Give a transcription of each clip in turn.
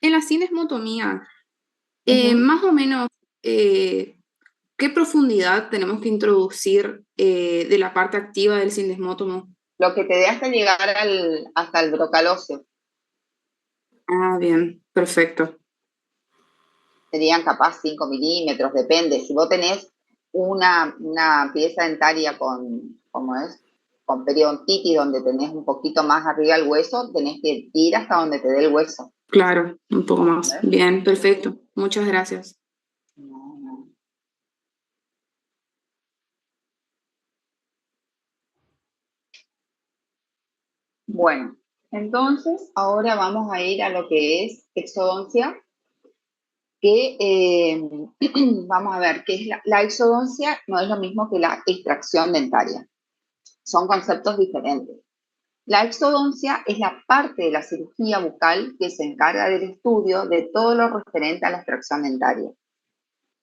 En la cinesmotomía, Ujú. más o menos, ¿qué profundidad tenemos que introducir de la parte activa del cinesmótomo? Lo que te dé hasta llegar hasta el brocal óseo. Ah, bien, perfecto. Serían capaz 5 milímetros, depende. Si vos tenés una pieza dentaria con, ¿cómo es? Con periodontitis, donde tenés un poquito más arriba el hueso, tenés que ir hasta donde te dé el hueso. Claro, un poco más. ¿Ves? Bien, perfecto. Muchas gracias. No, no. Bueno, entonces ahora vamos a ir a lo que es exodoncia, que vamos a ver, qué es la exodoncia no es lo mismo que la extracción dentaria. Son conceptos diferentes. La exodoncia es la parte de la cirugía bucal que se encarga del estudio de todo lo referente a la extracción dentaria.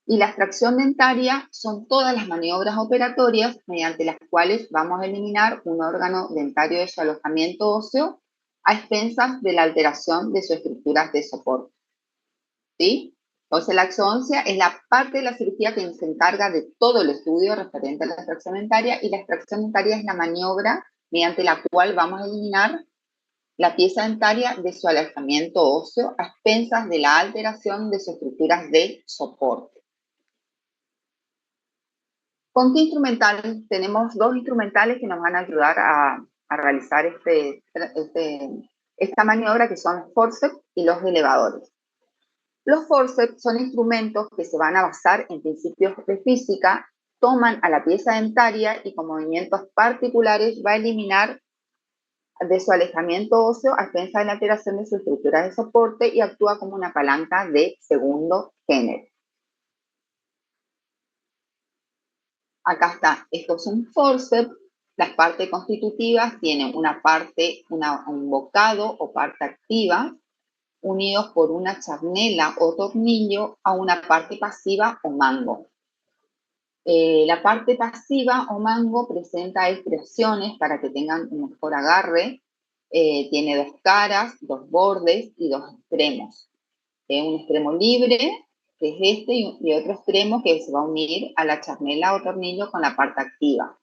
Y la extracción dentaria son todas las maniobras operatorias mediante las cuales vamos a eliminar un órgano dentario de su alojamiento óseo a expensas de la alteración de sus estructuras de soporte. ¿Sí? Entonces, la exodoncia es la parte de la cirugía que se encarga de todo el estudio referente a la extracción dentaria, y la extracción dentaria es la maniobra mediante la cual vamos a eliminar la pieza dentaria de su alojamiento óseo a expensas de la alteración de sus estructuras de soporte. ¿Con qué instrumental? Tenemos dos instrumentales que nos van a ayudar a realizar esta maniobra, que son los forceps y los elevadores. Los forceps son instrumentos que se van a basar en principios de física, toman a la pieza dentaria y con movimientos particulares va a eliminar de su alejamiento óseo a expensas de la alteración de su estructura de soporte, y actúa como una palanca de segundo género. Acá está, esto es un forceps. Las partes constitutivas tienen una parte, un bocado o parte activa, unidos por una charnela o tornillo a una parte pasiva o mango. La parte pasiva o mango presenta estriaciones para que tengan un mejor agarre. Tiene dos caras, dos bordes y dos extremos. Un extremo libre, que es este, y otro extremo que se va a unir a la charnela o tornillo con la parte activa.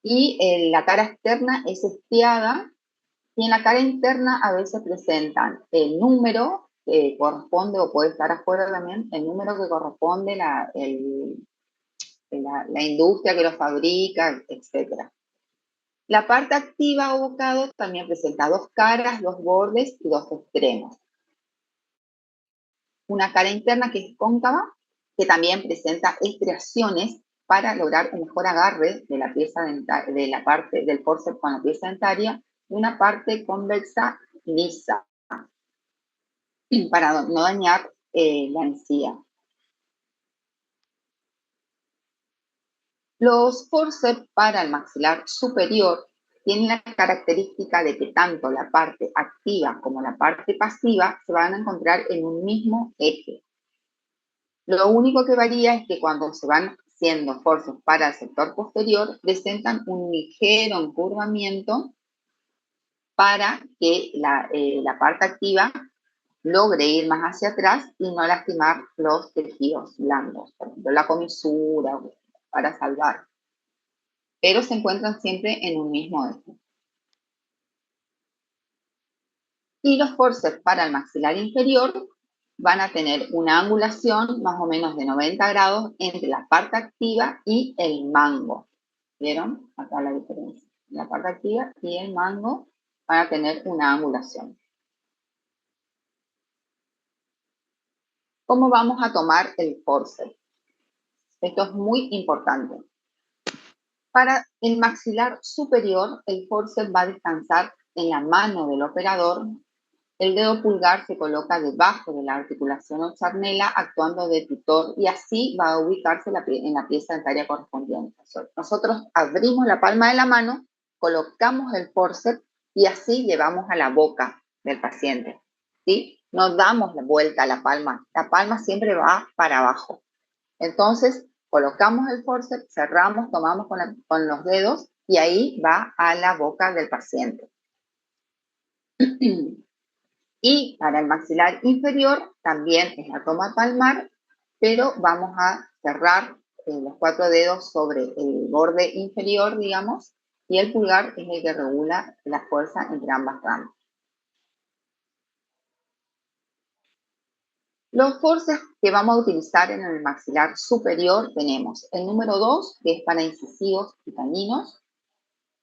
Y la cara externa es estriada, y en la cara interna a veces presentan el número que corresponde, o puede estar afuera también, el número que corresponde la industria que lo fabrica, etc. La parte activa o bocado también presenta dos caras, dos bordes y dos extremos. Una cara interna que es cóncava, que también presenta estriaciones para lograr un mejor agarre de la pieza de la parte del forceps con la pieza dentaria, y una parte convexa lisa para no dañar la encía. Los forceps para el maxilar superior tienen la característica de que tanto la parte activa como la parte pasiva se van a encontrar en un mismo eje. Lo único que varía es que cuando se van haciendo forceps para el sector posterior, presentan un ligero encurvamiento para que la parte activa logre ir más hacia atrás y no lastimar los tejidos blandos, por ejemplo, la comisura, para salvar. Pero se encuentran siempre en un mismo eje. Y los forceps para el maxilar inferior van a tener una angulación más o menos de 90 grados entre la parte activa y el mango. ¿Vieron? Acá la diferencia. La parte activa y el mango van a tener una angulación. ¿Cómo vamos a tomar el forceps? Esto es muy importante. Para el maxilar superior, el forceps va a descansar en la mano del operador. El dedo pulgar se coloca debajo de la articulación o charnela, actuando de tutor, y así va a ubicarse en la pieza dentaria correspondiente. Nosotros abrimos la palma de la mano, colocamos el forceps y así llevamos a la boca del paciente. ¿Sí? No damos la vuelta a la palma siempre va para abajo. Entonces, colocamos el forceps, cerramos, tomamos con los dedos y ahí va a la boca del paciente. Y para el maxilar inferior también es la toma palmar, pero vamos a cerrar los 4 dedos sobre el borde inferior, digamos, y el pulgar es el que regula la fuerza entre ambas ramas. Los forceps que vamos a utilizar en el maxilar superior tenemos el número 2, que es para incisivos y caninos,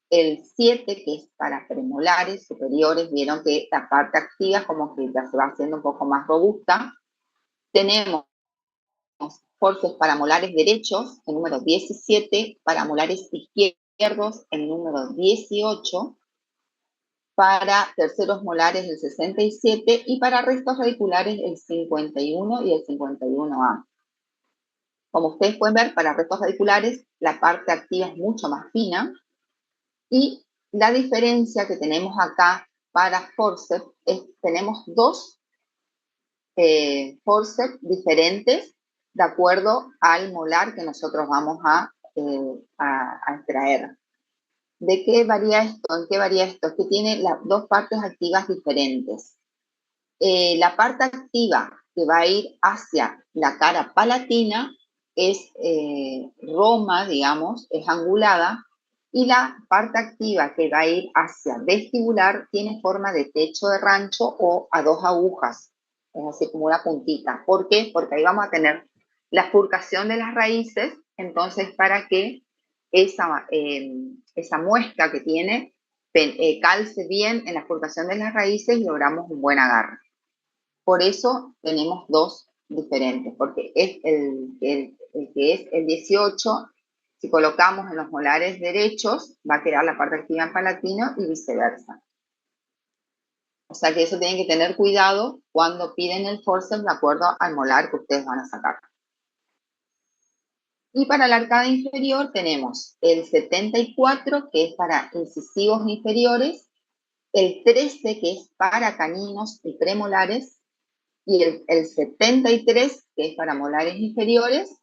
el 7, que es para premolares superiores, vieron que la parte activa es como que ya se va haciendo un poco más robusta. Tenemos forceps para molares derechos, el número 17, para molares izquierdos, el número 18, para terceros molares el 67 y para restos radiculares el 51 y el 51A. Como ustedes pueden ver, para restos radiculares la parte activa es mucho más fina y la diferencia que tenemos acá para forceps es tenemos dos forceps diferentes de acuerdo al molar que nosotros vamos a extraer. ¿De qué varía esto? ¿En qué varía esto? Es que tiene las dos partes activas diferentes. La parte activa que va a ir hacia la cara palatina es roma, digamos, es angulada, y la parte activa que va a ir hacia vestibular tiene forma de techo de rancho o a dos agujas, es así como una puntita. ¿Por qué? Porque ahí vamos a tener la furcación de las raíces, entonces para que esa muesca que tiene calce bien en la furcación de las raíces y logramos un buen agarre. Por eso tenemos dos diferentes, porque es el que es el 18, si colocamos en los molares derechos, va a quedar la parte activa en palatino y viceversa. O sea que eso tienen que tener cuidado cuando piden el forceps de acuerdo al molar que ustedes van a sacar. Y para la arcada inferior tenemos el 74, que es para incisivos inferiores, el 13, que es para caninos y premolares, y el 73, que es para molares inferiores,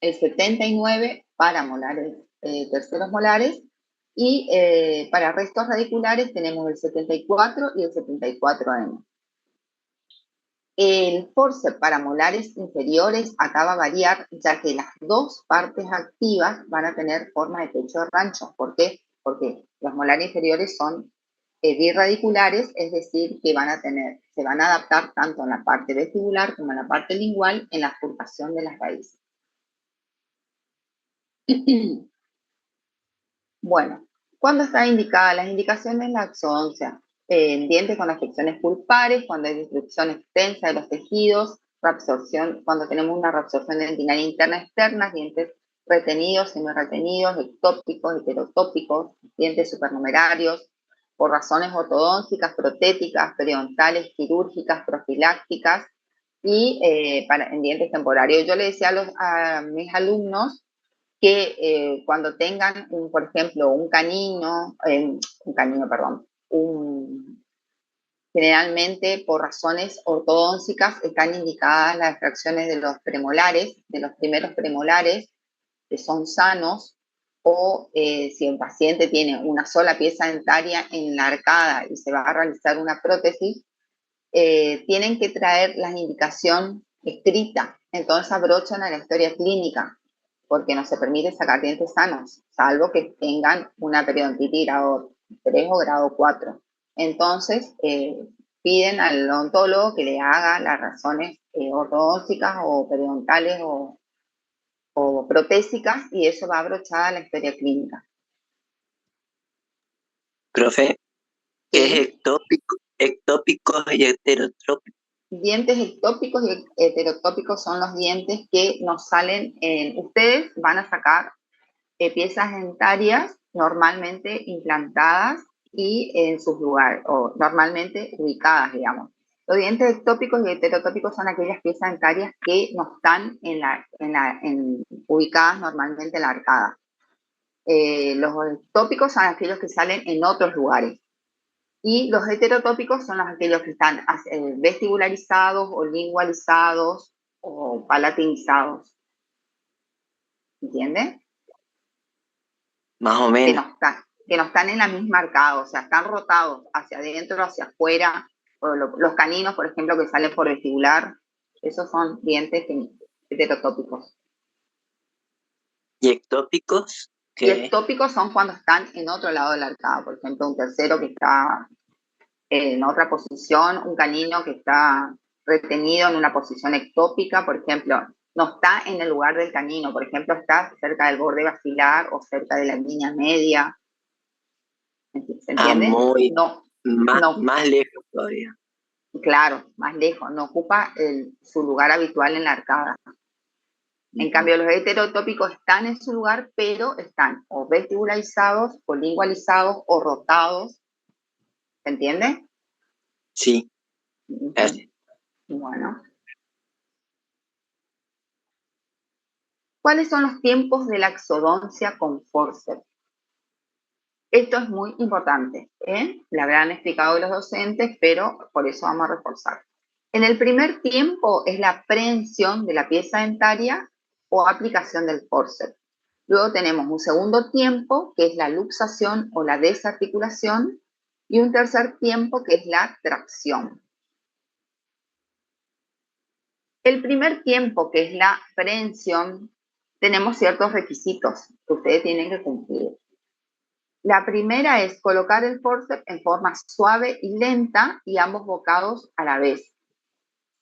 el 79 para molares, terceros molares, y para restos radiculares tenemos el 74 y el 74M. El forceps para molares inferiores acaba a variar, ya que las dos partes activas van a tener forma de techo de rancho. ¿Por qué? Porque los molares inferiores son birradiculares, es decir, que se van a adaptar tanto en la parte vestibular como en la parte lingual en la furcación de las raíces. Bueno, ¿cuándo está indicada? Las indicaciones de la exodoncia. En dientes con afecciones pulpares, cuando hay destrucción extensa de los tejidos, reabsorción, cuando tenemos una reabsorción dentinaria interna externa, dientes retenidos, semi-retenidos, ectópicos, heterotópicos, dientes supernumerarios, por razones ortodónticas, protéticas, periodontales, quirúrgicas, profilácticas y en dientes temporarios. Yo le decía a mis alumnos que cuando tengan, por ejemplo, generalmente por razones ortodónticas están indicadas las extracciones de los premolares, de los primeros premolares, que son sanos, o si el paciente tiene una sola pieza dentaria en la arcada y se va a realizar una prótesis, tienen que traer la indicación escrita. Entonces abrochan a la historia clínica, porque no se permite sacar dientes sanos, salvo que tengan una periodontitis grado 3 o grado 4. Entonces, piden al odontólogo que le haga las razones ortodónticas o periodontales o protésicas, y eso va abrochada a la historia clínica. Profe, ¿qué es ectópico y heterotópico? Dientes ectópicos y heterotópicos son los dientes que nos salen ustedes van a sacar piezas dentarias normalmente implantadas y en sus lugares, o normalmente ubicadas, digamos. Los dientes ectópicos y heterotópicos son aquellas piezas dentarias que no están ubicadas normalmente en la arcada. Los ectópicos son aquellos que salen en otros lugares. Y los heterotópicos son aquellos que están vestibularizados o lingualizados o palatinizados. ¿Entiendes? Más o menos. Que no están en la misma arcada, o sea, están rotados hacia adentro, hacia afuera, los caninos, por ejemplo, que salen por vestibular, esos son dientes heterotópicos. ¿Y ectópicos? Y ectópicos son cuando están en otro lado de la arcada, por ejemplo, un tercero que está en otra posición, un canino que está retenido en una posición ectópica, por ejemplo, no está en el lugar del canino, por ejemplo, está cerca del borde basilar o cerca de la línea media. ¿Se entiende? Más lejos todavía. Claro, más lejos, no ocupa su lugar habitual en la arcada. En cambio, los heterotópicos están en su lugar, pero están o vestibularizados, o lingualizados, o rotados. ¿Se entiende? Sí. Gracias. Bueno. ¿Cuáles son los tiempos de la exodoncia con forceps? Esto es muy importante, ¿eh? Lo habrán explicado los docentes, pero por eso vamos a reforzar. En el primer tiempo es la prehensión de la pieza dentaria o aplicación del forceps. Luego tenemos un segundo tiempo, que es la luxación o la desarticulación, y un tercer tiempo, que es la tracción. El primer tiempo, que es la prehensión, tenemos ciertos requisitos que ustedes tienen que cumplir. La primera es colocar el forceps en forma suave y lenta y ambos bocados a la vez.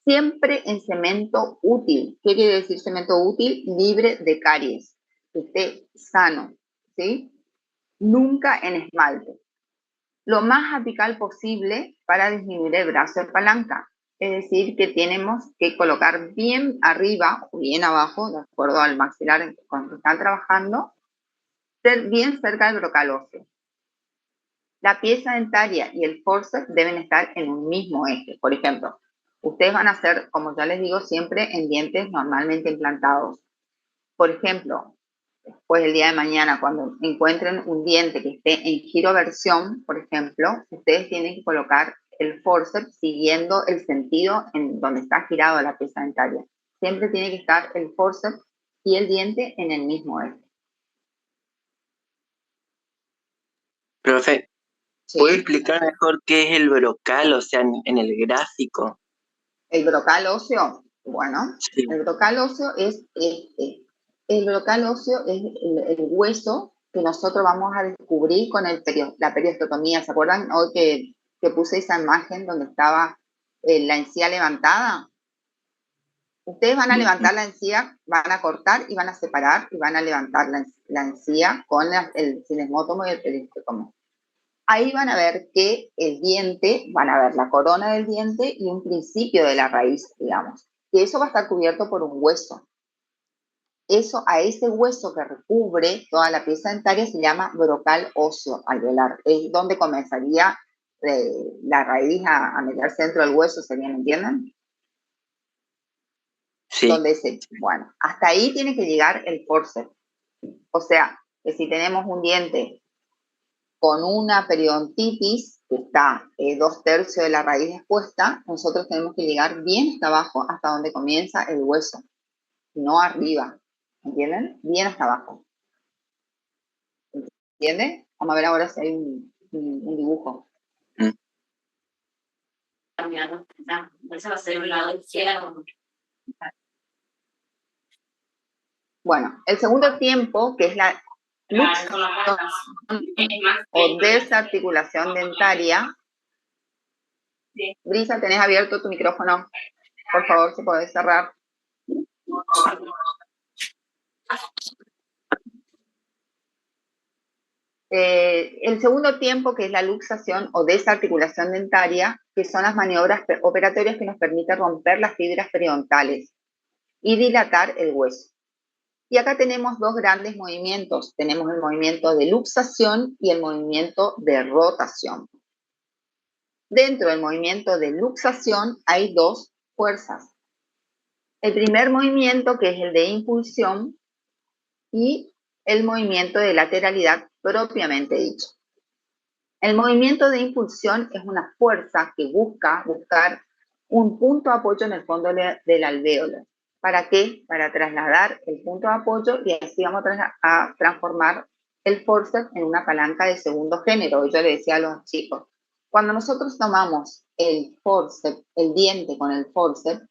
Siempre en cemento útil. ¿Qué quiere decir cemento útil? Libre de caries. Que esté sano, ¿sí? Nunca en esmalte. Lo más apical posible para disminuir el brazo de palanca. Es decir, que tenemos que colocar bien arriba o bien abajo, de acuerdo al maxilar con el que están trabajando, bien cerca del brocal óseo. La pieza dentaria y el forceps deben estar en un mismo eje. Por ejemplo, ustedes van a hacer, como ya les digo, siempre en dientes normalmente implantados. Por ejemplo, después el día de mañana, cuando encuentren un diente que esté en giroversión, por ejemplo, ustedes tienen que colocar el forceps siguiendo el sentido en donde está girado la pieza dentaria. Siempre tiene que estar el forceps y el diente en el mismo eje. Profe, ¿Sí? ¿puede explicar mejor qué es el brocal, o sea, en el gráfico? El brocal óseo, bueno, Sí. el brocal óseo es este. El brocal óseo es el hueso que nosotros vamos a descubrir con la periostotomía. ¿Se acuerdan hoy que puse esa imagen donde estaba la encía levantada? Ustedes van a levantar la encía, van a cortar y van a separar y van a levantar la encía con el cinesmótomo y el periostótomo. Ahí van a ver que el diente, van a ver la corona del diente y un principio de la raíz, digamos. Que eso va a estar cubierto por un hueso. A ese hueso que recubre toda la pieza dentaria se llama brocal óseo alveolar. Es donde comenzaría la raíz a meterse dentro del hueso, ¿me entienden? Sí. Bueno, hasta ahí tiene que llegar el forceps. O sea, que si tenemos un diente con una periodontitis que está 2/3 de la raíz expuesta, nosotros tenemos que llegar bien hasta abajo, hasta donde comienza el hueso, no arriba, ¿entienden? Bien hasta abajo. ¿Entienden? Vamos a ver ahora si hay un dibujo. Bueno, el segundo tiempo, que es la luxación o desarticulación dentaria. Brisa, ¿tenés abierto tu micrófono? Por favor, si podés cerrar. El segundo tiempo, que es la luxación o desarticulación dentaria, que son las maniobras operatorias que nos permiten romper las fibras periodontales y dilatar el hueso. Y acá tenemos dos grandes movimientos. Tenemos el movimiento de luxación y el movimiento de rotación. Dentro del movimiento de luxación hay dos fuerzas. El primer movimiento, que es el de impulsión, y el movimiento de lateralidad propiamente dicho. El movimiento de impulsión es una fuerza que busca buscar un punto de apoyo en el fondo del alvéolo. ¿Para qué? Para trasladar el punto de apoyo y así vamos a transformar el forceps en una palanca de segundo género. Yo le decía a los chicos, Cuando nosotros tomamos el forceps, el diente con el forceps,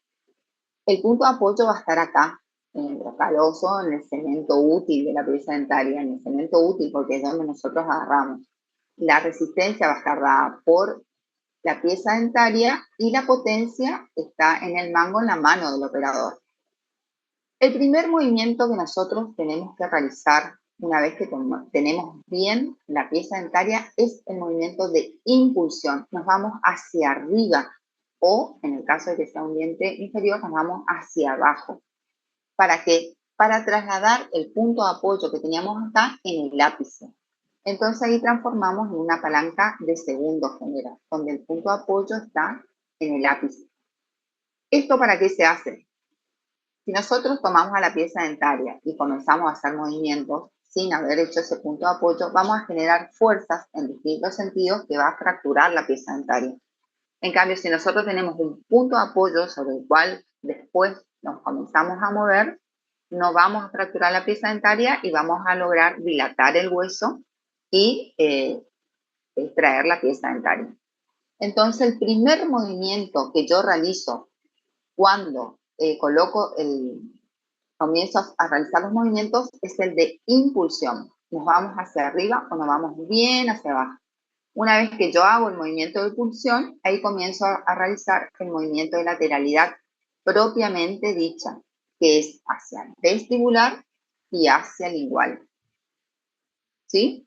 el punto de apoyo va a estar acá, en el brocaloso, en el cemento útil de la pieza dentaria, en el cemento útil porque es donde nosotros agarramos. La resistencia va a estar dada por la pieza dentaria y la potencia está en el mango, en la mano del operador. El primer movimiento que nosotros tenemos que realizar una vez que tenemos bien la pieza dentaria es el movimiento de impulsión. Nos vamos hacia arriba o, en el caso de que sea un diente inferior, nos vamos hacia abajo. ¿Para qué? Para trasladar el punto de apoyo que teníamos acá en el ápice. Entonces ahí transformamos en una palanca de segundo género, donde el punto de apoyo está en el ápice. ¿Esto para qué se hace? Si nosotros tomamos a la pieza dentaria y comenzamos a hacer movimientos sin haber hecho ese punto de apoyo, vamos a generar fuerzas en distintos sentidos que va a fracturar la pieza dentaria. En cambio, si nosotros tenemos un punto de apoyo sobre el cual después nos comenzamos a mover, no vamos a fracturar la pieza dentaria y vamos a lograr dilatar el hueso y extraer la pieza dentaria. Entonces, el primer movimiento que yo realizo cuando comienzo a realizar los movimientos es el de impulsión. Nos vamos hacia arriba o nos vamos bien hacia abajo. Una vez que yo hago el movimiento de impulsión, ahí comienzo a realizar el movimiento de lateralidad propiamente dicha, que es hacia el vestibular y hacia el lingual. ¿Sí?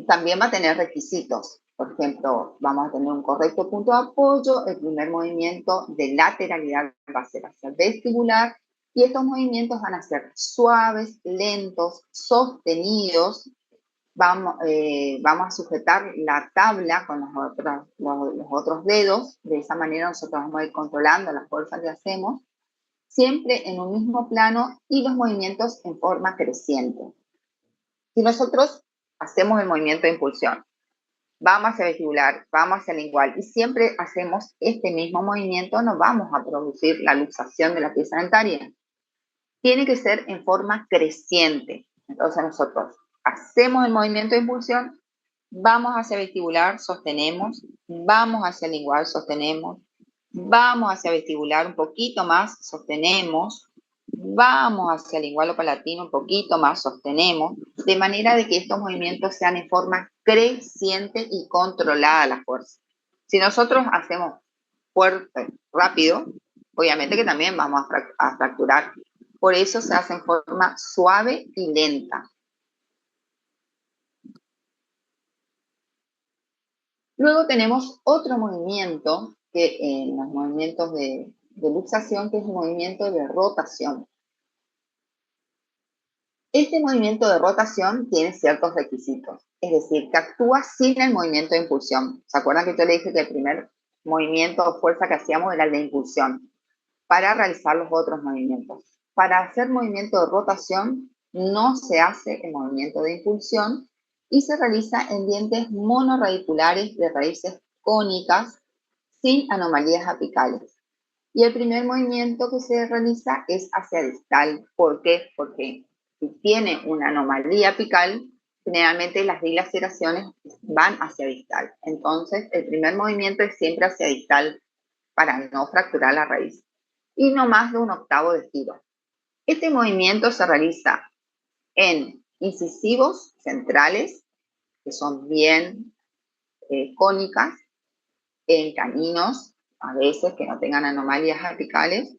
También va a tener requisitos. Por ejemplo, vamos a tener un correcto punto de apoyo, el primer movimiento de lateralidad va a ser hacia el vestibular y estos movimientos van a ser suaves, lentos, sostenidos. Vamos a sujetar la tabla con los otros dedos, de esa manera nosotros vamos a ir controlando las fuerzas que hacemos, siempre en un mismo plano y los movimientos en forma creciente. Si nosotros hacemos el movimiento de impulsión, vamos hacia vestibular, vamos hacia lingual y siempre hacemos este mismo movimiento, nos vamos a producir la luxación de la pieza dentaria. Tiene que ser en forma creciente. Entonces nosotros hacemos el movimiento de impulsión, vamos hacia vestibular, sostenemos, vamos hacia lingual, sostenemos, vamos hacia vestibular un poquito más, sostenemos, vamos hacia lingual o palatino un poquito más, sostenemos, de manera de que estos movimientos sean en forma creciente y controlada la fuerza. Si nosotros hacemos fuerte, rápido, obviamente que también vamos a fracturar. Por eso se hace en forma suave y lenta. Luego tenemos otro movimiento que en los movimientos de luxación, que es el movimiento de rotación. Este movimiento de rotación tiene ciertos requisitos, es decir, que actúa sin el movimiento de impulsión. ¿Se acuerdan que yo le dije que el primer movimiento o fuerza que hacíamos era el de impulsión para realizar los otros movimientos? Para hacer movimiento de rotación no se hace el movimiento de impulsión y se realiza en dientes monorradiculares de raíces cónicas sin anomalías apicales. Y el primer movimiento que se realiza es hacia distal. ¿Por qué? Porque si tiene una anomalía apical, generalmente las dilaceraciones van hacia distal. Entonces, el primer movimiento es siempre hacia distal para no fracturar la raíz. Y no más de un octavo de giro. Este movimiento se realiza en incisivos centrales, que son bien cónicas, en caninos, a veces que no tengan anomalías apicales,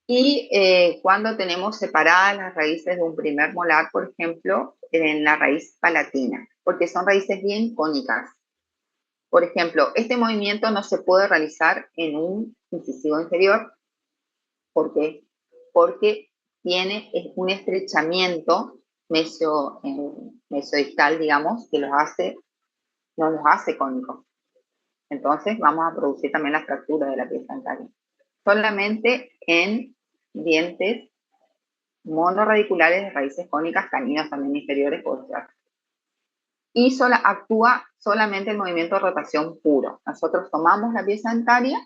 y cuando tenemos separadas las raíces de un primer molar, por ejemplo, en la raíz palatina, porque son raíces bien cónicas. Por ejemplo, este movimiento no se puede realizar en un incisivo inferior. ¿Por qué? Porque tiene un estrechamiento mesodistal, digamos, que no los hace cónicos. Entonces vamos a producir también la fractura de la pieza dentaria. Solamente en dientes monorradiculares de raíces cónicas, caninos también inferiores, puede ser. Y actúa solamente el movimiento de rotación puro. Nosotros tomamos la pieza dentaria,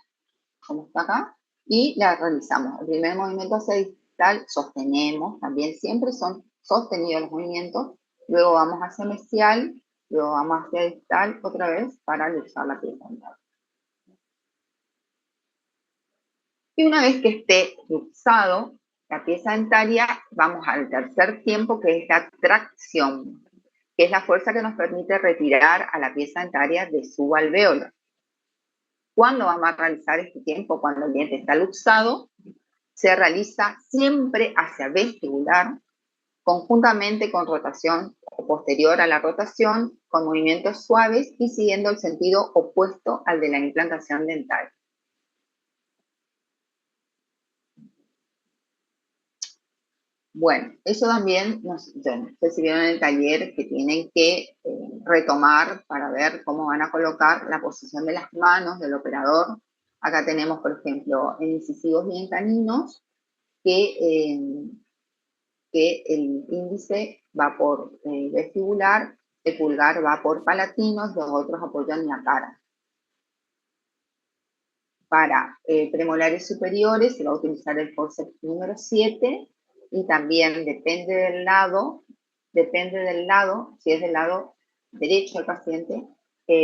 como está acá, y la realizamos. El primer movimiento hacia distal, sostenemos, también siempre son sostenidos los movimientos. Luego vamos hacia mesial luego vamos hacia distal otra vez para luxar la pieza dentaria. Y una vez que esté luxado la pieza dentaria, vamos al tercer tiempo, que es la tracción, que es la fuerza que nos permite retirar a la pieza dentaria de su alvéolo. ¿Cuándo vamos a realizar este tiempo? Cuando el diente está luxado, se realiza siempre hacia vestibular, conjuntamente con rotación o posterior a la rotación, con movimientos suaves y siguiendo el sentido opuesto al de la implantación dental. Bueno, eso también, no sé si vieron en el taller que tienen que retomar para ver cómo van a colocar la posición de las manos del operador. Acá tenemos, por ejemplo, en incisivos y en caninos, que el índice va por vestibular, el pulgar va por palatinos, los otros apoyan la cara. Para premolares superiores se va a utilizar el forceps número 7 y también depende del lado, si es del lado derecho del paciente,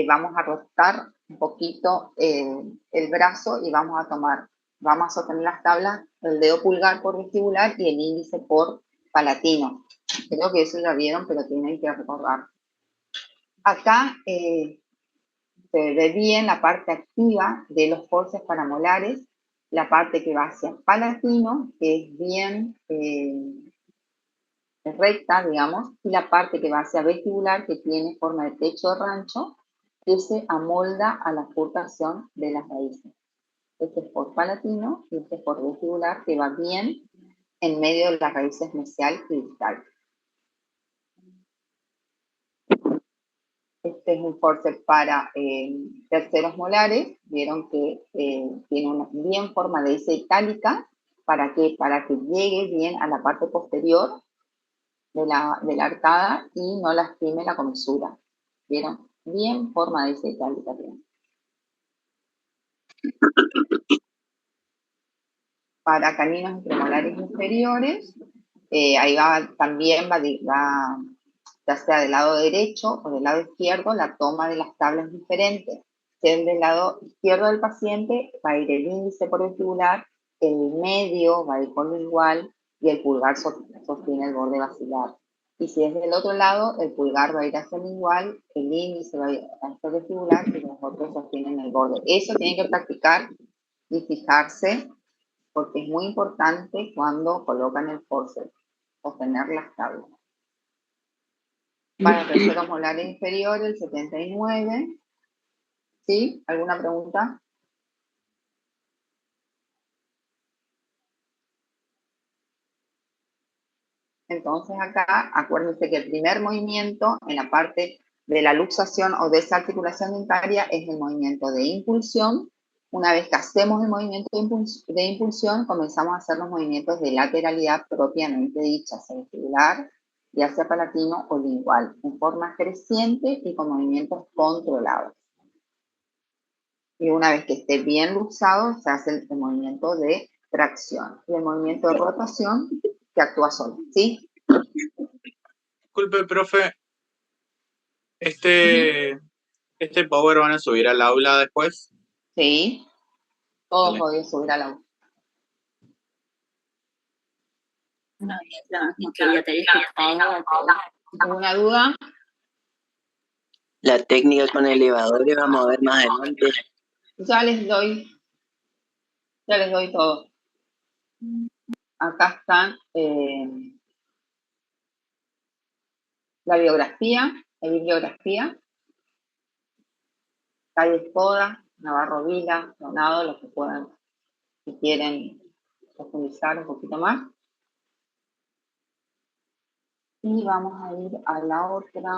vamos a rotar un poquito el brazo y vamos a sostener las tablas, el dedo pulgar por vestibular y el índice por palatino. Creo que eso ya vieron, pero tienen que recordar. Acá se ve bien la parte activa de los forceps paramolares, la parte que va hacia palatino, que es bien recta, digamos, y la parte que va hacia vestibular, que tiene forma de techo de rancho, que se amolda a la curvación de las raíces. Este es por palatino y este es por vestibular, que va bien en medio de las raíces mesial y distal. Este es un forceps para terceros molares. Vieron que tiene una bien forma de S itálica. ¿Para qué? Para que llegue bien a la parte posterior de la arcada y no lastime la comisura. ¿Vieron? Bien forma de S itálica tiene. Para caninos y premolares inferiores, ahí también va ya sea del lado derecho o del lado izquierdo, la toma de las tablas es diferente. Si es del lado izquierdo del paciente, va a ir el índice por vestibular, el medio va a ir por lingual y el pulgar sostiene el borde basilar. Y si es del otro lado, el pulgar va a ir hacia el lingual, el índice va a ir hacia el vestibular y los otros sostienen el borde. Eso tienen que practicar y fijarse, porque es muy importante cuando colocan el forceps, sostener las tablas. Para terceros molares inferiores, el 79. ¿Sí? ¿Alguna pregunta? Entonces acá, acuérdense que el primer movimiento en la parte de la luxación o desarticulación dentaria es el movimiento de impulsión. Una vez que hacemos el movimiento de impulsión, comenzamos a hacer los movimientos de lateralidad propiamente dicha, hacia vestibular y hacia palatino o lingual, en forma creciente y con movimientos controlados. Y una vez que esté bien luxado, se hace el movimiento de tracción y el movimiento de rotación que actúa solo, ¿sí? Disculpe, profe, este power van a subir al aula después. Sí, todos Vale. podéis subir al aula. ¿Alguna duda? La técnica con elevadores vamos a ver más adelante. Ya les doy todo. Acá están la bibliografía, Calle Escoda, Navarro Vila, Donado, los que puedan, si quieren profundizar un poquito más. Y vamos a ir a la otra.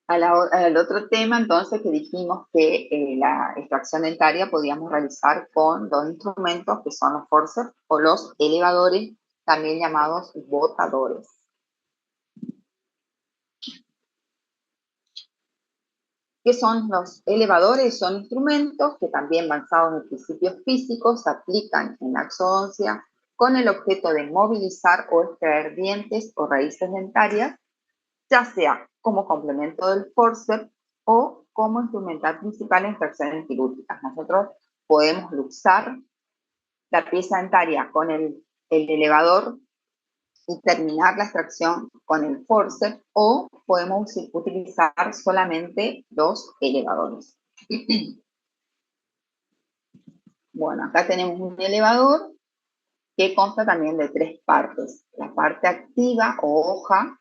Al otro tema, entonces, que dijimos que la extracción dentaria podíamos realizar con dos instrumentos que son los forceps o los elevadores, también llamados botadores. ¿Qué son los elevadores? Son instrumentos que también basados en principios físicos se aplican en la exodoncia con el objeto de movilizar o extraer dientes o raíces dentarias, ya sea como complemento del forceps o como instrumental principal en extracciones quirúrgicas. Nosotros podemos luxar la pieza dentaria con el elevador y terminar la extracción con el forceps, o podemos utilizar solamente los elevadores. Bueno, acá tenemos un elevador que consta también de 3 partes. La parte activa o hoja,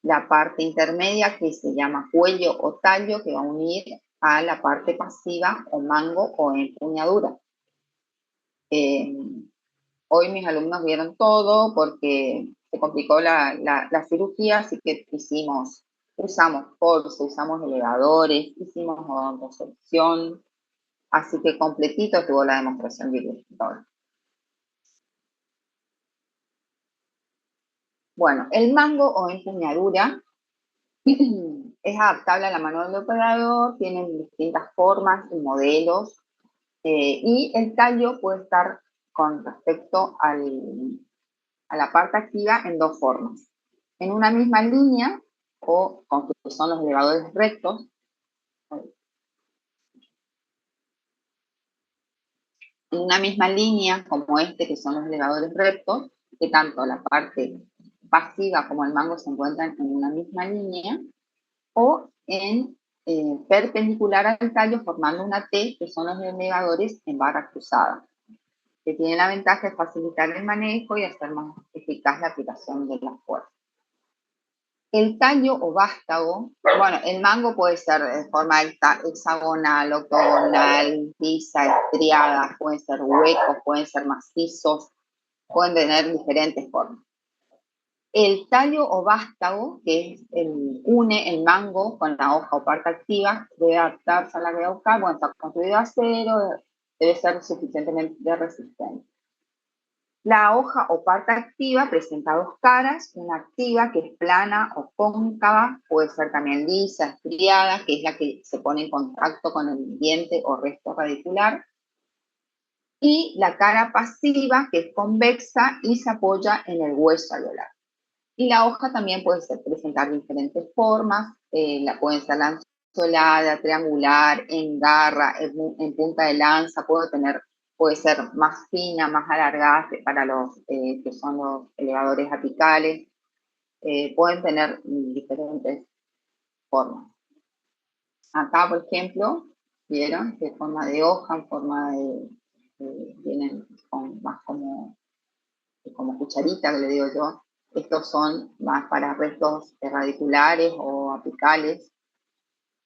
la parte intermedia que se llama cuello o tallo, que va a unir a la parte pasiva o mango o empuñadura. Hoy mis alumnos vieron todo porque se complicó la cirugía, así que usamos force, usamos elevadores, hicimos odontoselección, así que completito tuvo la demostración virtual. Bueno, el mango o empuñadura es adaptable a la mano del operador, tiene distintas formas y modelos, y el tallo puede estar con respecto a la parte activa en 2 formas. En una misma línea, o con que son los elevadores rectos, en una misma línea como este, que son los elevadores rectos, que tanto la parte pasiva como el mango se encuentran en una misma línea, o en perpendicular al tallo formando una T, que son los elevadores en barra cruzada, que tienen la ventaja de facilitar el manejo y hacer más eficaz la aplicación de la fuerza. El tallo o vástago, bueno, el mango puede ser de forma hexagonal, octogonal, lisa, estriada, pueden ser huecos, pueden ser macizos, pueden tener diferentes formas. El tallo o vástago, que es une el mango con la hoja o parte activa, debe adaptarse a la vía bucal, bueno, está construido de acero, debe ser suficientemente resistente. La hoja o parte activa presenta 2 caras, una activa que es plana o cóncava, puede ser también lisa, estriada, que es la que se pone en contacto con el diente o resto radicular, y la cara pasiva, que es convexa y se apoya en el hueso alveolar. Y la hoja también puede presentar diferentes formas, puede ser lanceolada, triangular, en garra, en punta de lanza, puede ser más fina, más alargada para los que son los elevadores apicales, pueden tener diferentes formas. Acá, por ejemplo, vieron que forma de hoja, en forma vienen más como cucharita, que le digo yo. Estos son más para restos radiculares o apicales.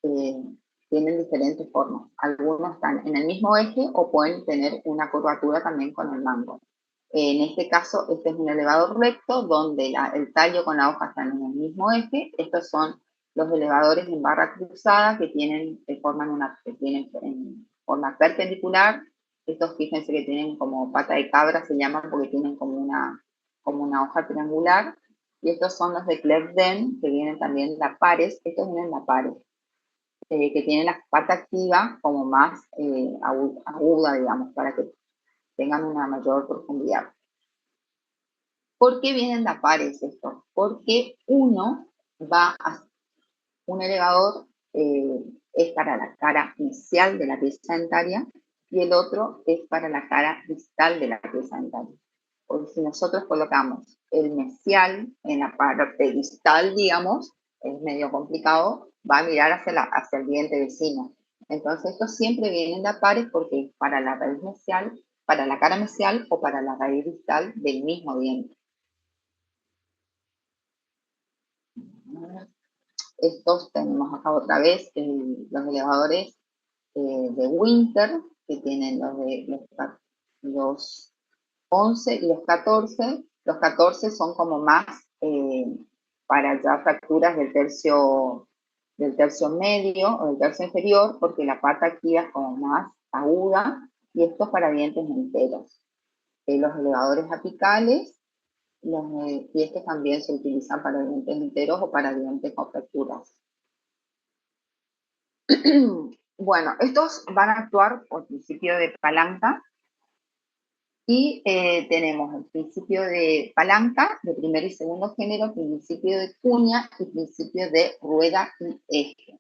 Tienen diferentes formas. Algunos están en el mismo eje o pueden tener una curvatura también con el mango. En este caso, este es un elevador recto donde el tallo con la hoja están en el mismo eje. Estos son los elevadores en barra cruzada que tienen en forma perpendicular. Estos, fíjense que tienen como pata de cabra, se llaman porque tienen como una hoja triangular. Y estos son los de Clef-Den, que vienen también lapares. Estos vienen lapares, que tienen la pata activa como más aguda, digamos, para que tengan una mayor profundidad. ¿Por qué vienen lapares estos? Porque un elevador es para la cara inicial de la pieza dentaria y el otro es para la cara distal de la pieza dentaria. Porque si nosotros colocamos el mesial en la parte distal, digamos, es medio complicado, va a mirar hacia el diente vecino. Entonces, estos siempre vienen lapares porque es para la raíz mesial, para la cara mesial o para la raíz distal del mismo diente. Estos tenemos acá otra vez los elevadores de Winter, que tienen los 11 y los 14. Los 14 son como más para ya fracturas del tercio medio o del tercio inferior, porque la pata activa es como más aguda, y esto es para dientes enteros. Los elevadores apicales, y estos también se utilizan para dientes enteros o para dientes con fracturas. Bueno, estos van a actuar por principio de palanca y tenemos el principio de palanca de primer y segundo género, principio de cuña y principio de rueda y eje.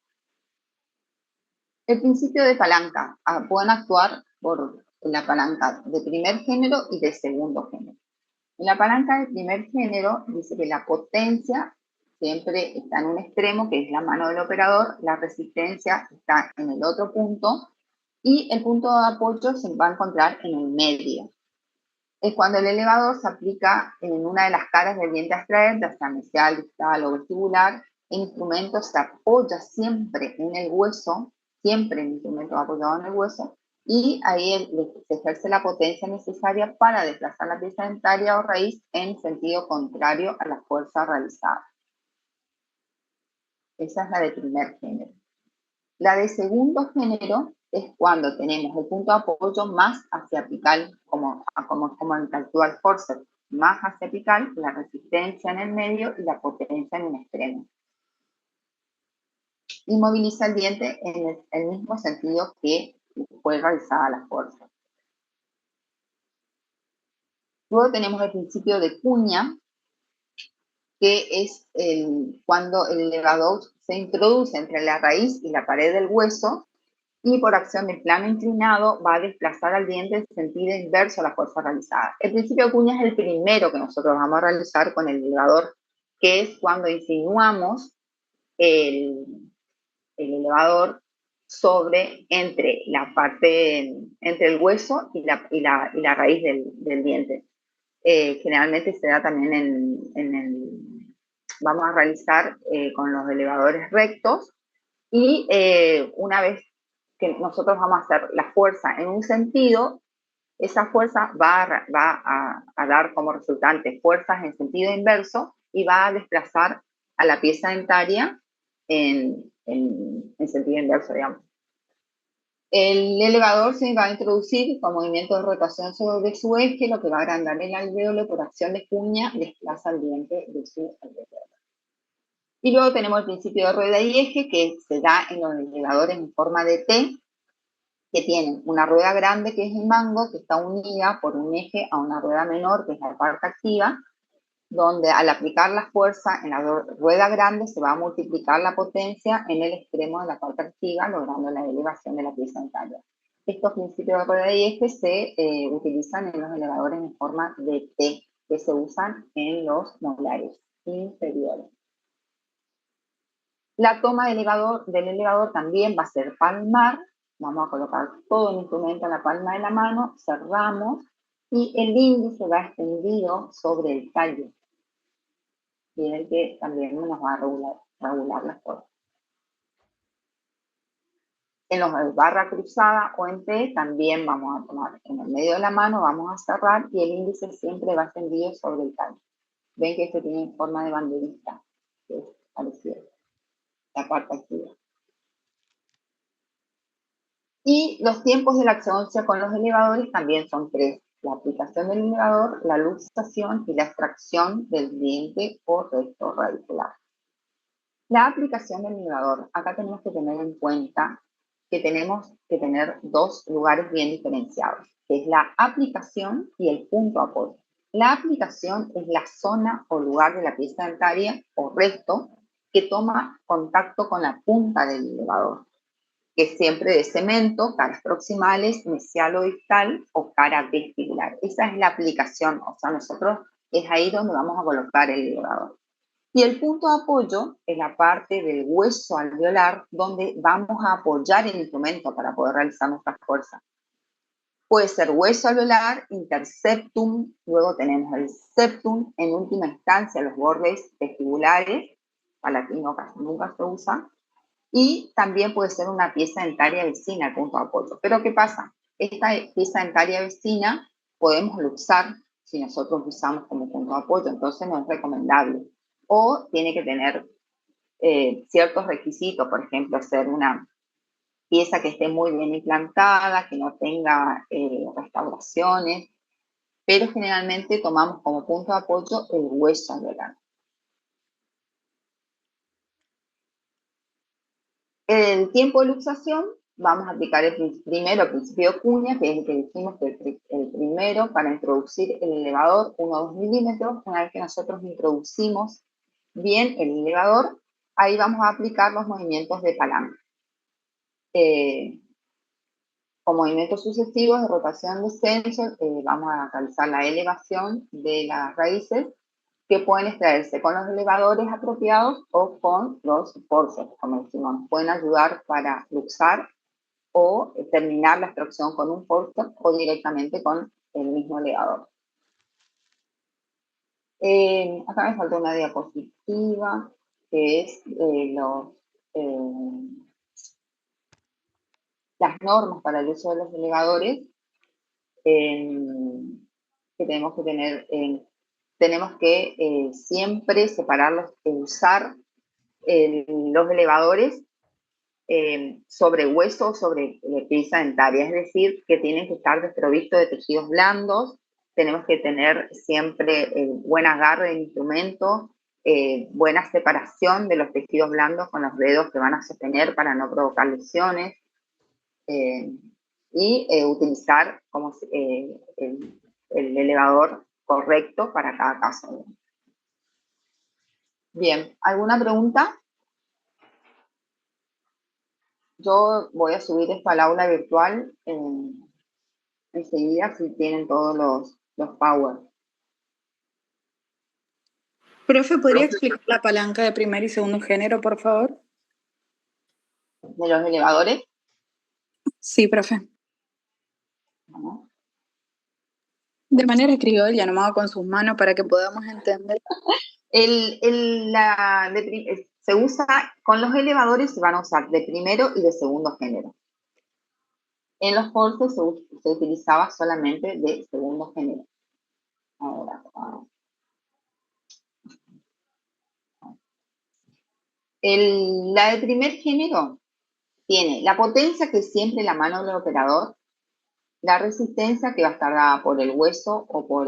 El principio de palanca pueden actuar por la palanca de primer género y de segundo género. En la palanca de primer género dice que la potencia siempre está en un extremo, que es la mano del operador, la resistencia está en el otro punto y el punto de apoyo se va a encontrar en el medio. Es cuando el elevador se aplica en una de las caras del diente a extraer, ya sea mesial, distal o vestibular. El instrumento se apoya siempre en el hueso, siempre el instrumento va apoyado en el hueso, y ahí se ejerce la potencia necesaria para desplazar la pieza dentaria o raíz en sentido contrario a la fuerza realizada. Esa es la de primer género. La de segundo género es cuando tenemos el punto de apoyo más hacia apical, como en el actual forceps, más hacia apical, la resistencia en el medio y la potencia en un extremo. Inmoviliza el diente en el mismo sentido que fue realizada la fuerza. Luego tenemos el principio de cuña, que es cuando el elevador se introduce entre la raíz y la pared del hueso y por acción del plano inclinado va a desplazar al diente en sentido inverso a la fuerza realizada. El principio de cuña es el primero que nosotros vamos a realizar con el elevador, que es cuando insinuamos el elevador entre el hueso y la raíz del diente. Generalmente se da también vamos a realizar con los elevadores rectos y una vez que nosotros vamos a hacer la fuerza en un sentido, esa fuerza va a dar como resultante fuerzas en sentido inverso y va a desplazar a la pieza dentaria en sentido inverso, digamos. El elevador se va a introducir con movimiento de rotación sobre su eje, lo que va a agrandar el alvéolo por acción de cuña, desplaza el diente de su alvéolo. Y luego tenemos el principio de rueda y eje, que se da en los elevadores en forma de T, que tienen una rueda grande, que es el mango, que está unida por un eje a una rueda menor, que es la parte activa, donde al aplicar la fuerza en la rueda grande se va a multiplicar la potencia en el extremo de la parte activa, logrando la elevación de la pieza dentaria. Estos principios de rueda y eje se utilizan en los elevadores en forma de T, que se usan en los molares inferiores. La toma del elevador también va a ser palmar. Vamos a colocar todo el instrumento en la palma de la mano, cerramos y el índice va extendido sobre el tallo. Y el que también nos va a regular las fuerzas. En los barra cruzada o en T también vamos a tomar en el medio de la mano, vamos a cerrar y el índice siempre va extendido sobre el tallo. Ven que este tiene forma de banderita, que es parecido. La parte activa. Y los tiempos de la exodoncia con los elevadores también son 3. La aplicación del elevador, la luxación y la extracción del diente o resto radicular. La aplicación del elevador. Acá tenemos que tener en cuenta que tenemos que tener dos lugares bien diferenciados, que es la aplicación y el punto de apoyo. La aplicación es la zona o lugar de la pieza dentaria o resto que toma contacto con la punta del elevador, que es siempre de cemento, caras proximales, mesial o distal o cara vestibular. Esa es la aplicación, o sea, nosotros es ahí donde vamos a colocar el elevador. Y el punto de apoyo es la parte del hueso alveolar donde vamos a apoyar el instrumento para poder realizar nuestras fuerzas. Puede ser hueso alveolar, interseptum, luego tenemos el septum, en última instancia los bordes vestibulares, palatino casi nunca se usa, y también puede ser una pieza dentaria vecina, el punto de apoyo. Pero ¿qué pasa? Esta pieza dentaria vecina podemos luxar si nosotros usamos como punto de apoyo, entonces no es recomendable. O tiene que tener ciertos requisitos, por ejemplo, ser una pieza que esté muy bien implantada, que no tenga restauraciones, pero generalmente tomamos como punto de apoyo el hueso alveolar. El tiempo de luxación, vamos a aplicar primero el principio de cuña, que es el que dijimos que el primero para introducir el elevador, 1 o 2 milímetros. Una vez que nosotros introducimos bien el elevador, ahí vamos a aplicar los movimientos de palanca. Con movimientos sucesivos de rotación, descenso, vamos a realizar la elevación de las raíces, que pueden extraerse con los elevadores apropiados o con los forceps, como decimos. Nos pueden ayudar para luxar o terminar la extracción con un forceps o directamente con el mismo elevador. Acá me falta una diapositiva, que es las normas para el uso de los elevadores que tenemos que tener. Tenemos que siempre separarlos, usar los elevadores sobre hueso o sobre pieza dentaria, es decir, que tienen que estar desprovistos de tejidos blandos. Tenemos que tener siempre buen agarre del instrumento, buena separación de los tejidos blandos con los dedos que van a sostener para no provocar lesiones, y utilizar el elevador correcto para cada caso. Bien, ¿alguna pregunta? Yo voy a subir esto al aula virtual enseguida, si tienen todos los power. Profe, ¿podría explicar la palanca de primer y segundo género, por favor? ¿De los elevadores? Sí, profe. ¿No? De manera criolla, nomás con sus manos para que podamos entender. Se usa, con los elevadores se van a usar de primero y de segundo género. En los forces se utilizaba solamente de segundo género. Ahora, la de primer género tiene la potencia, que es siempre la mano del operador, la resistencia, que va a estar dada por el hueso o por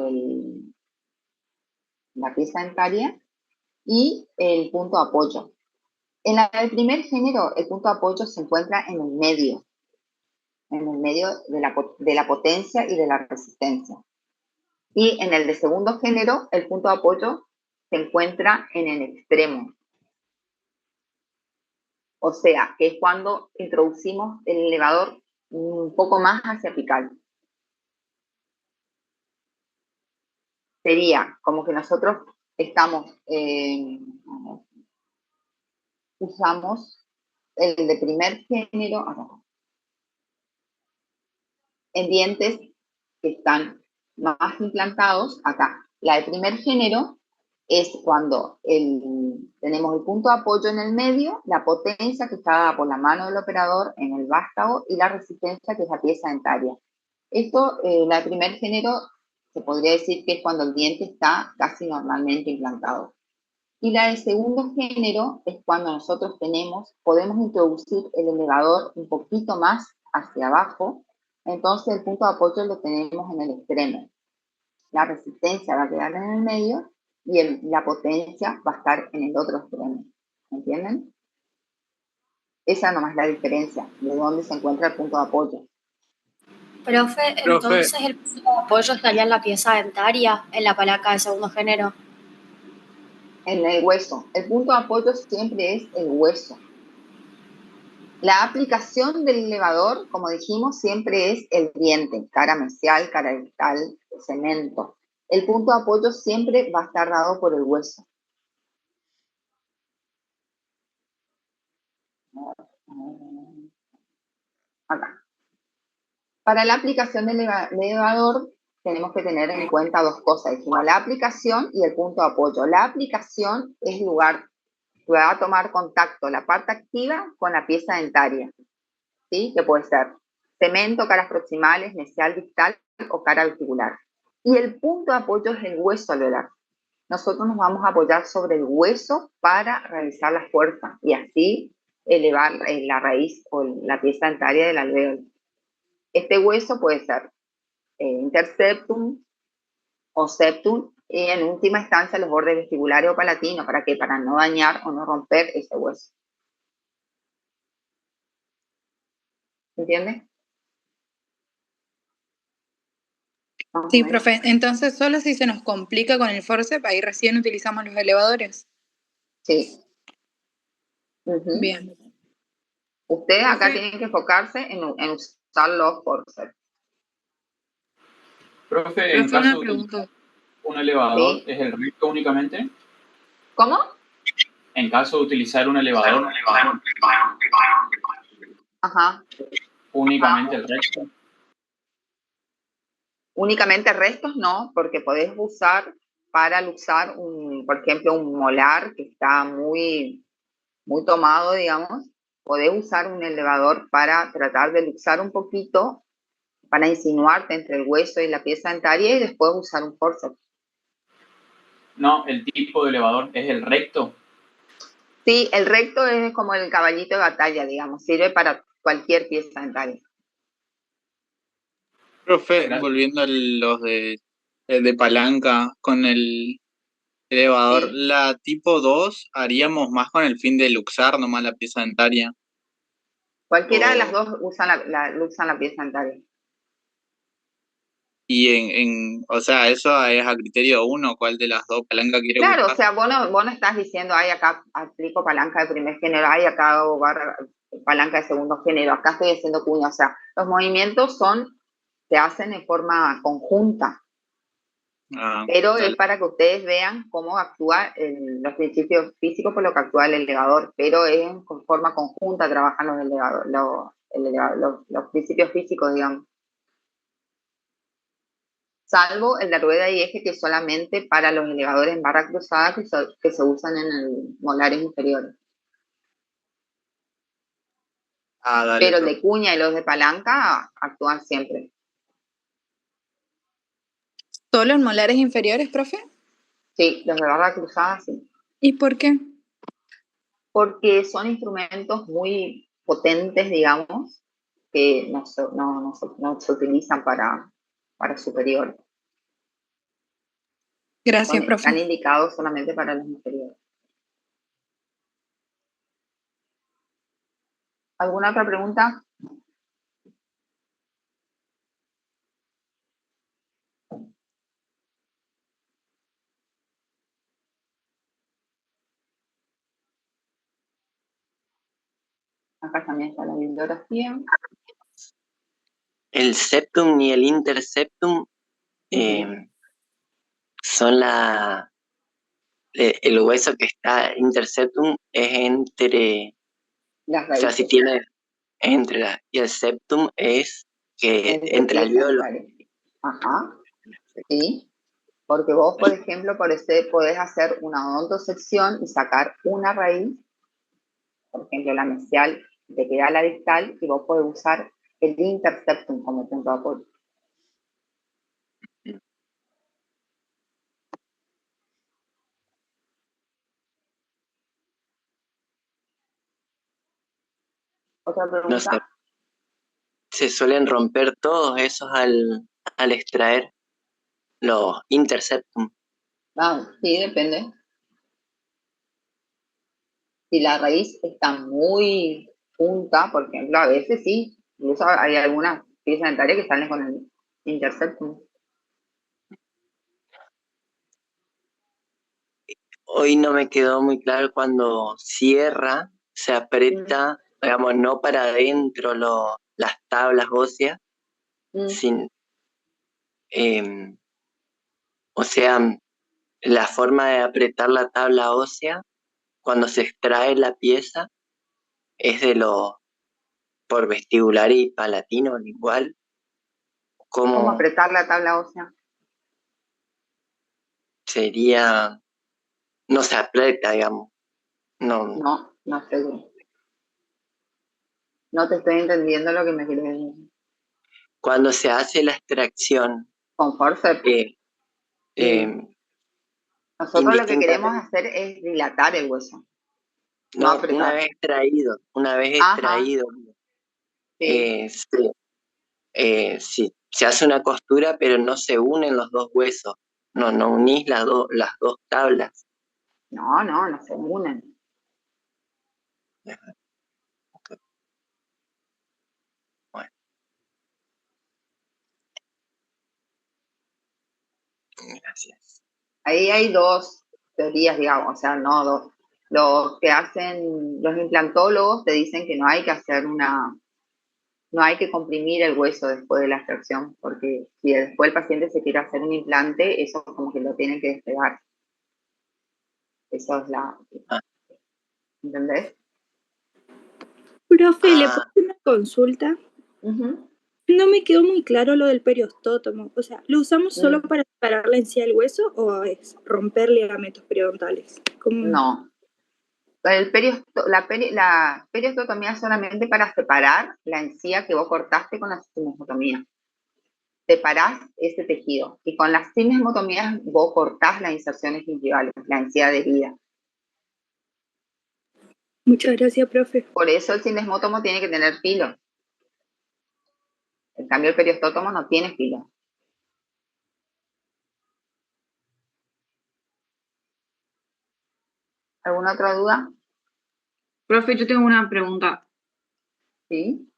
la pieza dentaria, y el punto de apoyo. En la del primer género, el punto de apoyo se encuentra en el medio de la potencia y de la resistencia. Y en el de segundo género, el punto de apoyo se encuentra en el extremo. O sea, que es cuando introducimos el elevador un poco más hacia apical. Sería como que nosotros usamos el de primer género en dientes que están más implantados acá. La de primer género es cuando tenemos el punto de apoyo en el medio, la potencia que está dada por la mano del operador en el vástago y la resistencia, que es la pieza dentaria. Esto, la de primer género, se podría decir que es cuando el diente está casi normalmente implantado. Y la de segundo género es cuando nosotros podemos introducir el elevador un poquito más hacia abajo, entonces el punto de apoyo lo tenemos en el extremo. La resistencia va a quedar en el medio y la potencia va a estar en el otro extremo. ¿Entienden? Esa nomás es la diferencia de dónde se encuentra el punto de apoyo. Profe, entonces el punto de apoyo estaría en la pieza dentaria, en la palanca de segundo género. En el hueso. El punto de apoyo siempre es el hueso. La aplicación del elevador, como dijimos, siempre es el diente, cara mesial, cara distal, cemento. El punto de apoyo siempre va a estar dado por el hueso. Acá. Para la aplicación del elevador tenemos que tener en cuenta dos cosas. Dijimos la aplicación y el punto de apoyo. La aplicación es el lugar que va a tomar contacto la parte activa con la pieza dentaria, ¿sí? Que puede ser cemento, caras proximales, mesial, distal o cara vestibular. Y el punto de apoyo es el hueso alveolar. Nosotros nos vamos a apoyar sobre el hueso para realizar la fuerza y así elevar la raíz o la pieza dentaria del alvéolo. Este hueso puede ser interseptum o septum, y en última instancia los bordes vestibulares o palatinos. ¿Para qué? Para no dañar o no romper ese hueso. ¿entiendes? Sí, profe. Entonces, solo si se nos complica con el forceps, ahí recién utilizamos los elevadores. Sí. Ujú. Bien. Ustedes acá Profe. tienen que enfocarse en usar los forceps. Profe, en Profe, una caso de pregunta. un elevador, Sí. ¿es el recto únicamente? ¿Cómo? En caso de utilizar un elevador, Ajá. únicamente el recto. Únicamente restos no, porque podés usar para luxar, por ejemplo, un molar que está muy, muy tomado, digamos. Podés usar un elevador para tratar de luxar un poquito, para insinuarte entre el hueso y la pieza dentaria y después usar un forceps. No, el tipo de elevador es el recto. Sí, el recto es como el caballito de batalla, digamos, sirve para cualquier pieza dentaria. Profe, Gracias. volviendo a los de palanca con el elevador, Sí. la tipo 2 haríamos más con el fin de luxar nomás la pieza dentaria. Cualquiera de las dos luxan la pieza dentaria. Y o sea, eso es a criterio de uno, cuál de las dos palancas quiere Claro, usar. o sea, vos no estás diciendo, ay, acá aplico palanca de primer género, ay, acá hago palanca de segundo género, acá estoy haciendo cuña. O sea, los movimientos se hacen en forma conjunta, pero es Dale. para que ustedes vean cómo actúa los principios físicos por lo que actúa el elevador, pero es en forma conjunta, trabajan los principios físicos, digamos. Salvo el de rueda y eje, que es solamente para los elevadores en barra cruzada que se usan en el molares inferiores. Dale, Pero el profe. de cuña y los de palanca actúan siempre. ¿Solo en molares inferiores, profe? Sí, los de barra cruzada sí. ¿Y por qué? Porque son instrumentos muy potentes, digamos, que no se utilizan para superior. Gracias, Están profe. indicados solamente para los inferiores. ¿Alguna otra pregunta? Acá también está la bibliografía. El septum y el interseptum son el hueso que está interseptum es entre, Las o sea, raíces. si tiene y el septum es que Entre entre pieza alvéolos. dentaria. Ajá, sí. Porque vos, por ejemplo, podés hacer una odontosección y sacar una raíz, por ejemplo, la mesial, te queda la distal, y vos podés usar el interseptum como punto de apoyo. ¿Otra pregunta? No sé, se suelen romper todos esos al extraer los interseptum. Ah, sí, depende. Si la raíz está muy junta, por ejemplo, a veces sí, incluso hay algunas piezas dentarias que salen con el interseptum. Hoy no me quedó muy claro cuando cierra, se aprieta, digamos, no para adentro las tablas óseas, sin, o sea, la forma de apretar la tabla ósea cuando se extrae la pieza es por vestibular y palatino, igual, ¿Cómo como apretar la tabla ósea? sería, no se aprieta, digamos, no, No sé. No te estoy entendiendo lo que me quieres decir. cuando se hace la extracción, Con forceps. Nosotros lo que queremos indistintamente, hacer es dilatar el hueso, no no, apretar. una vez Ajá, extraído, sí. se hace una costura, pero no se unen los dos huesos, no unís las dos tablas. No se unen. Gracias. Ahí hay dos teorías, digamos, o sea, no dos. Los que hacen, los implantólogos te dicen que no hay que hacer no hay que comprimir el hueso después de la extracción, porque si después el paciente se quiere hacer un implante, eso como que lo tienen que despegar. Eso es ¿entendés? Profe, ¿le puedo hacer una consulta? No me quedó muy claro lo del periostótomo. O sea, ¿lo usamos solo para separar la encía del hueso o es romper ligamentos periodontales? No. La periostotomía es solamente para separar la encía que vos cortaste con la cinesmotomía. Separás ese tejido. Y con las cinesmotomías vos cortás las inserciones gingivales, la encía adherida. Muchas gracias, profe. Por eso el cinesmótomo tiene que tener filo. En cambio, el periostótomo no tiene filo. ¿Alguna otra duda? Profe, yo tengo una pregunta. Sí.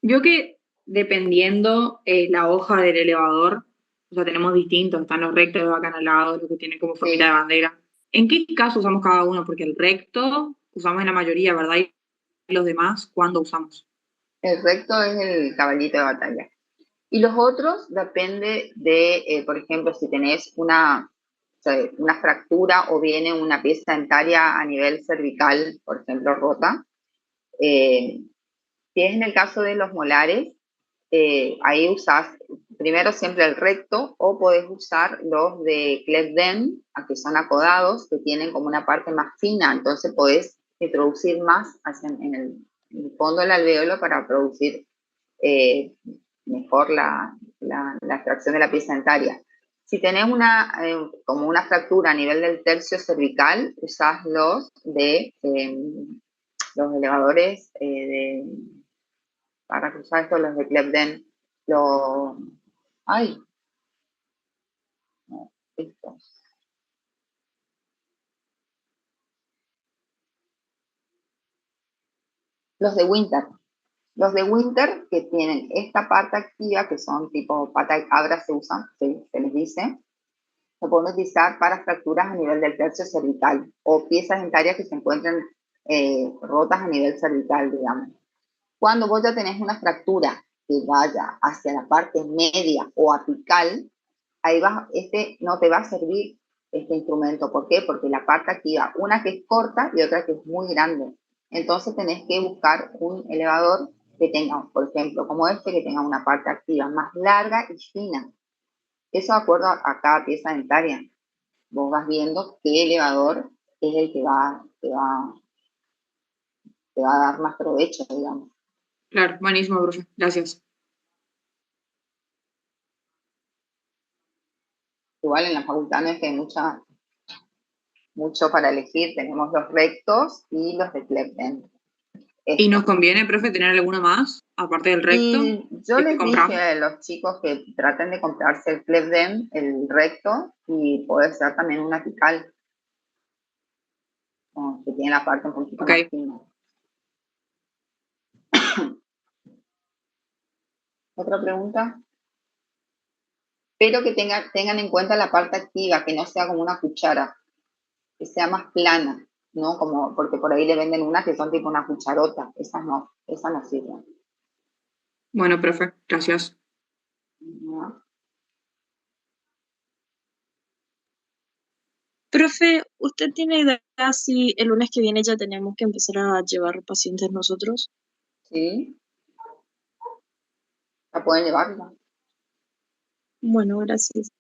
Vio que dependiendo la hoja del elevador, o sea, tenemos distintos, están los rectos, los acanalados, los que tienen como formita de bandera. ¿En qué caso usamos cada uno? Porque el recto usamos en la mayoría, ¿verdad? Y los demás, ¿cuándo usamos? El recto es el caballito de batalla. Y los otros depende de, por ejemplo, si tenés una fractura o viene una pieza dentaria a nivel cervical, por ejemplo, rota. Si es en el caso de los molares, ahí usás primero siempre el recto o podés usar los de Cleft-Dent, que son acodados, que tienen como una parte más fina, entonces podés introducir más en el fondo del alveolo para producir mejor la extracción de la pieza dentaria. Si tenés como una fractura a nivel del tercio cervical, usás los elevadores para cruzar esto, los de Cleft-Dent, estos. Los de Winter. Los de Winter que tienen esta parte activa, que son tipo pata de cabra, se usan, se les dice, se pueden utilizar para fracturas a nivel del tercio cervical o piezas dentarias que se encuentren rotas a nivel cervical, digamos. Cuando vos ya tenés una fractura que vaya hacia la parte media o apical, ahí no te va a servir este instrumento. ¿Por qué? Porque la parte activa, una que es corta y otra que es muy grande. Entonces tenés que buscar un elevador que tenga, por ejemplo, como este, que tenga una parte activa más larga y fina. Eso de acuerdo a cada pieza dentaria. Vos vas viendo qué elevador es el que te va a dar más provecho, digamos. Claro, buenísimo, profe. Gracias. Igual en la facultad no es que hay mucho para elegir. Tenemos los rectos y los de Cleft-Dent. ¿Y nos conviene, profe, tener alguno más, aparte del recto? Y yo les dije a los chicos que traten de comprarse el Cleft-Dent, el recto, y puede ser también un apical, que tiene la parte un poquito más fina. ¿Otra pregunta? Pero que tengan en cuenta la parte activa, que no sea como una cuchara, que sea más plana, ¿no? Porque por ahí le venden unas que son tipo una cucharota. Esas no sirven. Bueno, profe, gracias. ¿No? Profe, ¿usted tiene idea si el lunes que viene ya tenemos que empezar a llevar pacientes nosotros? Sí. ¿La pueden llevarla? Bueno, gracias.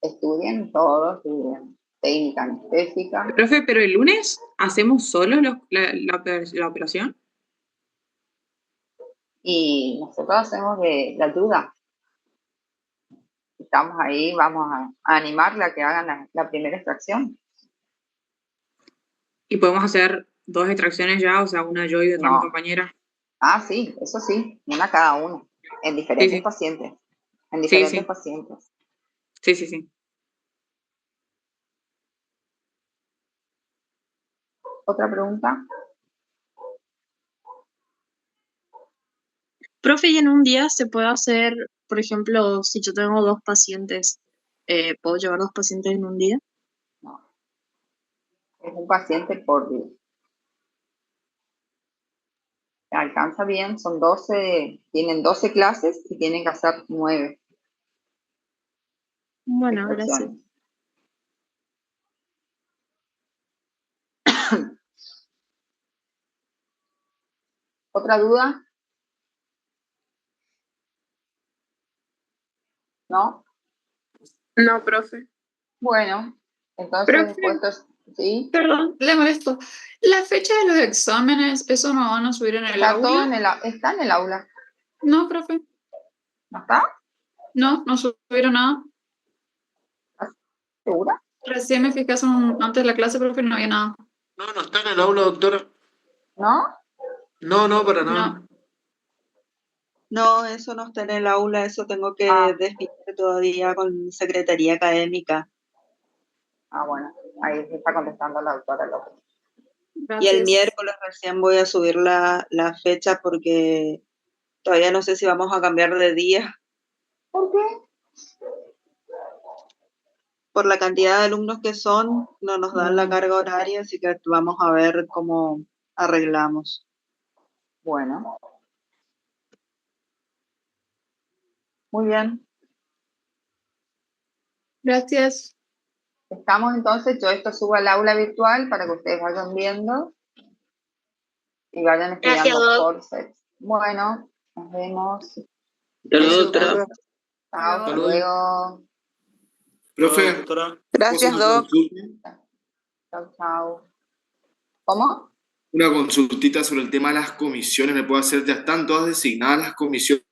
Estudien todos, estudien técnica anestésica. Profe, pero el lunes hacemos solo la operación. Y nosotros hacemos de ayuda. Estamos ahí, vamos a animarla a que hagan la primera extracción. ¿Y podemos hacer 2 extracciones ya? O sea, una yo y otra mi compañera. Sí, eso sí, una cada uno, en diferentes pacientes. En diferentes pacientes. Sí. ¿Otra pregunta? Profe, y en un día se puede hacer, por ejemplo, si yo tengo 2 pacientes, ¿puedo llevar 2 pacientes en un día? No, es un paciente por día. Alcanza bien, son 12, tienen 12 clases y tienen que hacer 9 Bueno, gracias. expresiones. ¿Otra duda? ¿No? No, profe. Bueno, entonces, Profe, ¿sí? perdón, le molesto. La fecha de los exámenes, ¿eso no van a subir en el Está todo aula? está en el aula. No, profe. ¿No está? No, no subieron nada. ¿Segura? Recién me fijé antes de la clase, profe, no había nada. No, no está en el aula, doctora. ¿No? No, para nada. No. No, eso no está en el aula, eso tengo que definir todavía con Secretaría Académica. Bueno, ahí se está contestando la doctora López. Y el miércoles recién voy a subir la fecha porque todavía no sé si vamos a cambiar de día. ¿Por qué? Por la cantidad de alumnos que son, no nos dan la carga horaria, así que vamos a ver cómo arreglamos. Bueno. Muy bien. Gracias. Estamos entonces, yo esto subo al aula virtual para que ustedes vayan viendo y vayan estudiando forceps. Bueno, nos vemos. Saludos, doctora. Chao, hasta luego. Profe. Gracias, Doc. Chao. ¿Cómo? Una consultita sobre el tema de las comisiones. ¿Me puedo hacer? ¿Ya están todas designadas las comisiones